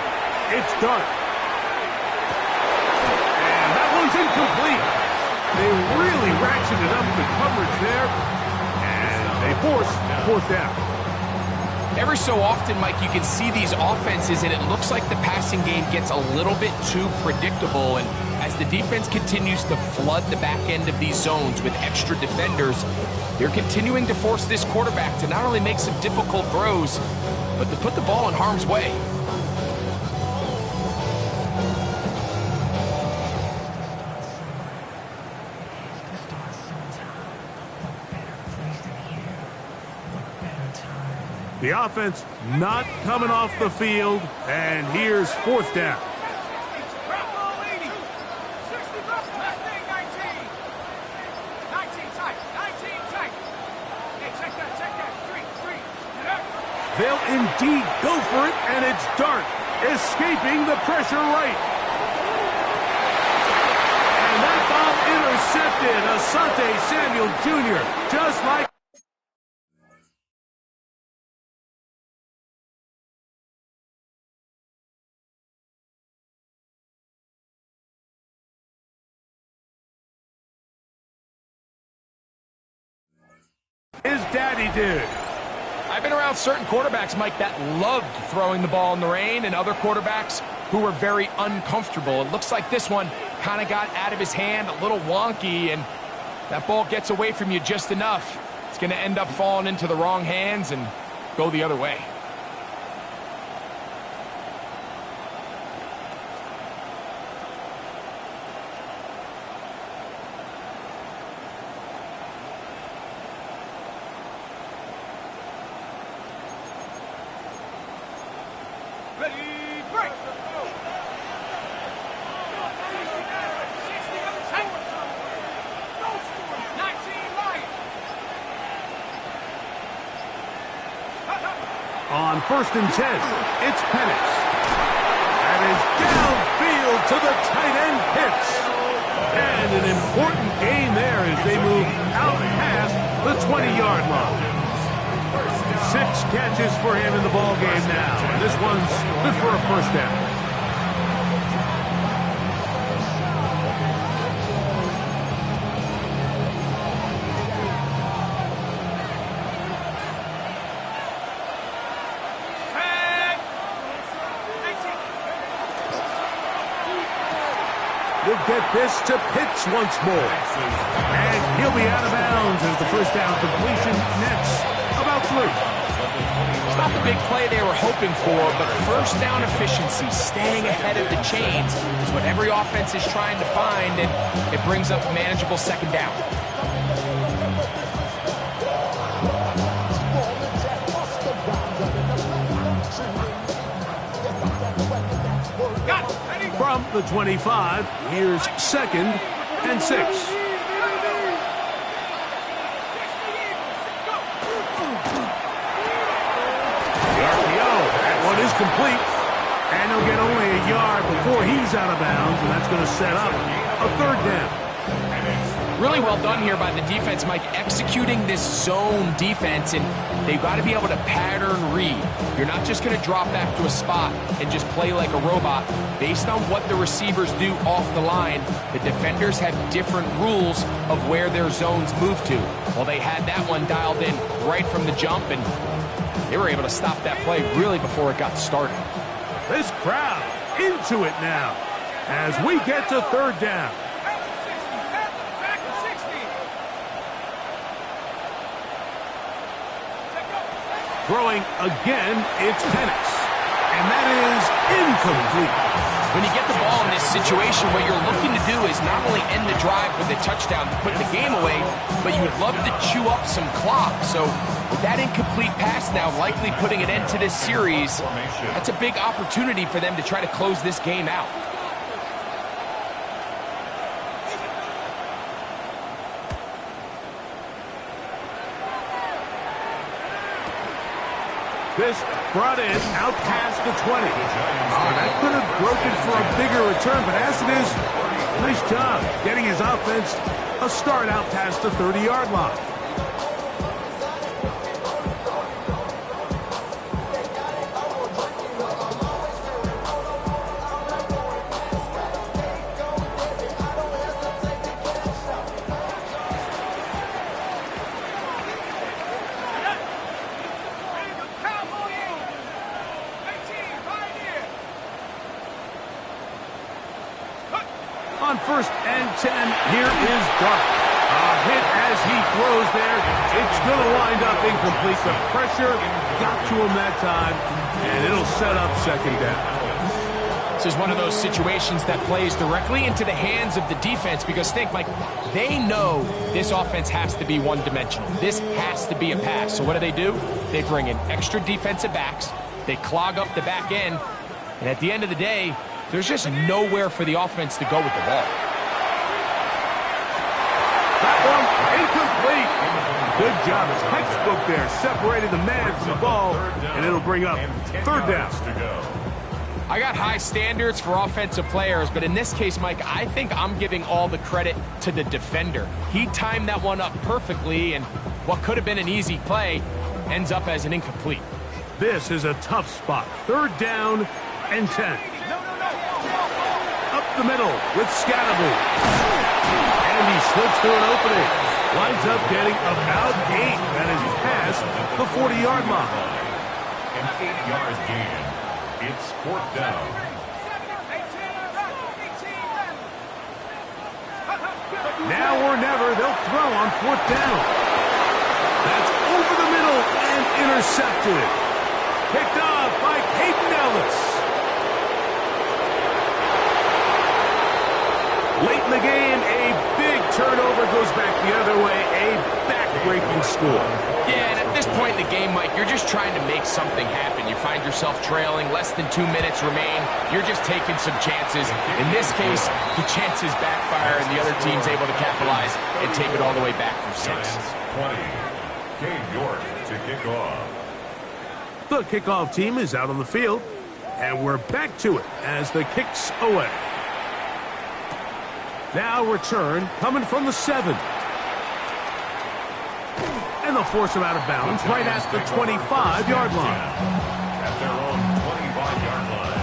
It's Dart. And that one's incomplete. They really ratcheted up the coverage there. And they force fourth down. Every so often, Mike, you can see these offenses, and it looks like the passing game gets a little bit too predictable. And as the defense continues to flood the back end of these zones with extra defenders, they're continuing to force this quarterback to not only make some difficult throws, but to put the ball in harm's way. The offense not coming off the field, and here's fourth down. They'll indeed go for it, and it's Dart escaping the pressure right. And that ball intercepted. Asante Samuel Jr., just like his daddy did. I've been around certain quarterbacks, Mike, that loved throwing the ball in the rain, and other quarterbacks who were very uncomfortable. It looks like this one kind of got out of his hand, a little wonky, and that ball gets away from you just enough. It's going to end up falling into the wrong hands and go the other way. On first and 10, it's Penix. That is downfield to the tight end Pitts. And an important gain there as they move out past the 20-yard line. 6 catches for him in the ball game now. And this one's good for a first down. We'll get this to Pitts once more. And he'll be out of bounds as the first down completion nets about 3. It's not the big play they were hoping for, but first down efficiency, staying ahead of the chains, is what every offense is trying to find, and it brings up a manageable second down. From the 25, here's second and 6. The RPO, that one is complete. And he'll get only a yard before he's out of bounds, and that's going to set up a third down. Really well done here by the defense, Mike, executing this zone defense, and they've got to be able to pattern read. You're not just going to drop back to a spot and just play like a robot. Based on what the receivers do off the line, the defenders have different rules of where their zones move to. Well, they had that one dialed in right from the jump, and they were able to stop that play really before it got started. This crowd into it now as we get to third down. Throwing again, it's Penix. And that is incomplete. When you get the ball in this situation, what you're looking to do is not only end the drive with a touchdown to put the game away, but you would love to chew up some clock. So with that incomplete pass now likely putting an end to this series, that's a big opportunity for them to try to close this game out. This brought in out past the 20. That could have broken for a bigger return, but as it is, nice job getting his offense a start out past the 30-yard line. On 1st and 10, here is Dark. A hit as he throws there. It's going to wind up incomplete. The pressure got to him that time, and it'll set up second down. This is one of those situations that plays directly into the hands of the defense because think, Mike, they know this offense has to be one-dimensional. This has to be a pass. So what do? They bring in extra defensive backs. They clog up the back end. And at the end of the day, there's just nowhere for the offense to go with the ball. That one incomplete. Good job. It's textbook there. Separated the man from the ball, and it'll bring up third down. I got high standards for offensive players, but in this case, Mike, I think I'm giving all the credit to the defender. He timed that one up perfectly, and what could have been an easy play ends up as an incomplete. This is a tough spot. Third down and 10. Up the middle with Scatterby. And he slips through an opening. Winds up getting about 8. That is past the 40-yard line. An 8-yard gain. It's 4th down. Now or never, they'll throw on 4th down. That's over the middle and intercepted. Picked off by Peyton Ellis. Late in the game, a big turnover goes back the other way, a back-breaking score. Yeah, and at this point in the game, Mike, you're just trying to make something happen. You find yourself trailing, less than 2 minutes remain. You're just taking some chances. In this case, the chances backfire, and the other team's able to capitalize and take it all the way back for 6. 20. Cade York to kick off. The kickoff team is out on the field, and we're back to it as the kicks away. Now return coming from the 7. And they'll force him out of bounds right at the 25-yard line. At their own 25-yard line.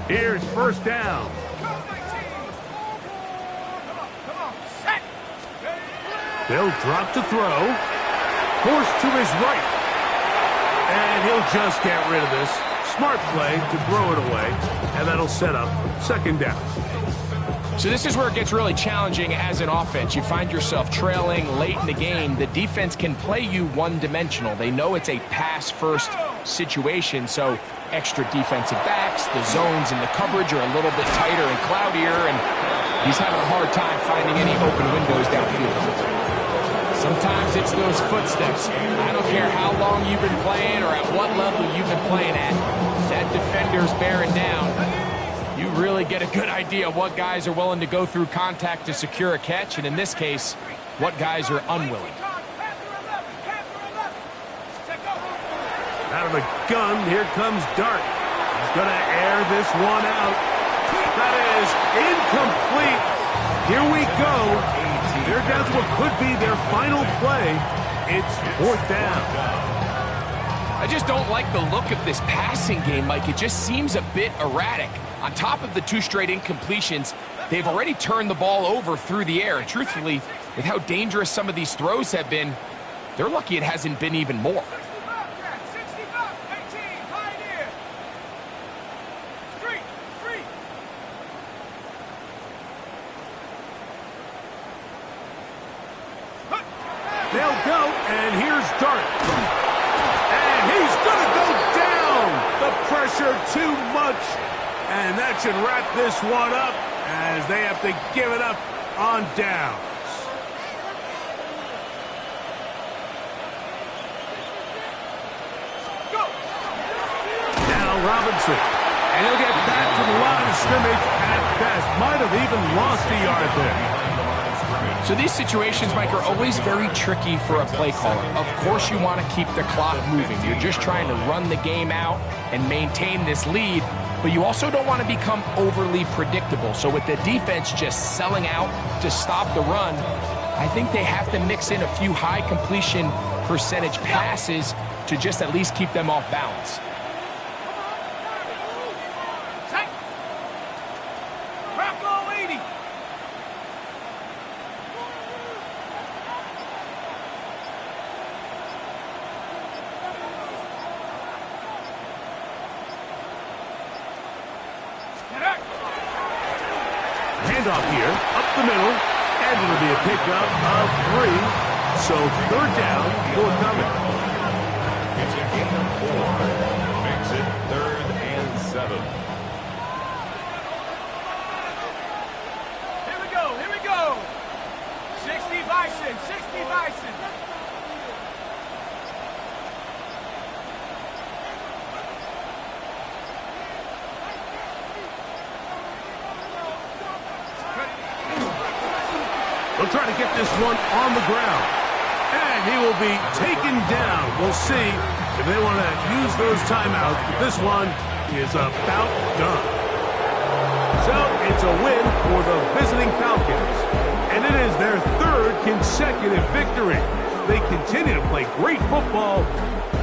Here's first down. They'll drop to throw. Forced to his right. And he'll just get rid of this. Smart play to throw it away. And that'll set up second down. So this is where it gets really challenging as an offense. You find yourself trailing late in the game. The defense can play you one-dimensional. They know it's a pass-first situation, so extra defensive backs, the zones and the coverage are a little bit tighter and cloudier, and he's having a hard time finding any open windows downfield. Sometimes it's those footsteps. I don't care how long you've been playing or at what level you've been playing at. That defender's bearing down. You really get a good idea of what guys are willing to go through contact to secure a catch, and in this case, what guys are unwilling. Out of the gun, here comes Dart. He's going to air this one out. That is incomplete. Here we go. They're down to what could be their final play. It's 4th down. I just don't like the look of this passing game, Mike. It just seems a bit erratic. On top of the 2 straight incompletions, they've already turned the ball over through the air. And truthfully, with how dangerous some of these throws have been, they're lucky it hasn't been even more. They'll go, and here's Dart. And he's going to go down. The pressure too much. And that should wrap this one up as they have to give it up on downs. Now Robinson. And he'll get back to the line of scrimmage at best. Might have even lost a yard there. So these situations, Mike, are always very tricky for a play caller. Of course you want to keep the clock moving. You're just trying to run the game out and maintain this lead, but you also don't want to become overly predictable. So with the defense just selling out to stop the run, I think they have to mix in a few high completion percentage passes to just at least keep them off balance. Handoff here, up the middle, and it'll be a pickup of 3. So 3rd down, forthcoming. It's a gain of 4. Makes it 3rd and 7. Here we go. 60 Bison. They'll try to get this one on the ground. And he will be taken down. We'll see if they want to use those timeouts. But this one is about done. So it's a win for the visiting Falcons. And it is their 3rd consecutive victory. They continue to play great football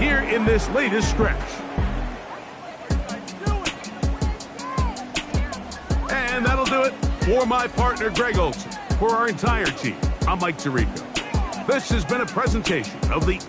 here in this latest stretch. And that'll do it for my partner, Greg Olson. For our entire team, I'm Mike Tirico. This has been a presentation of the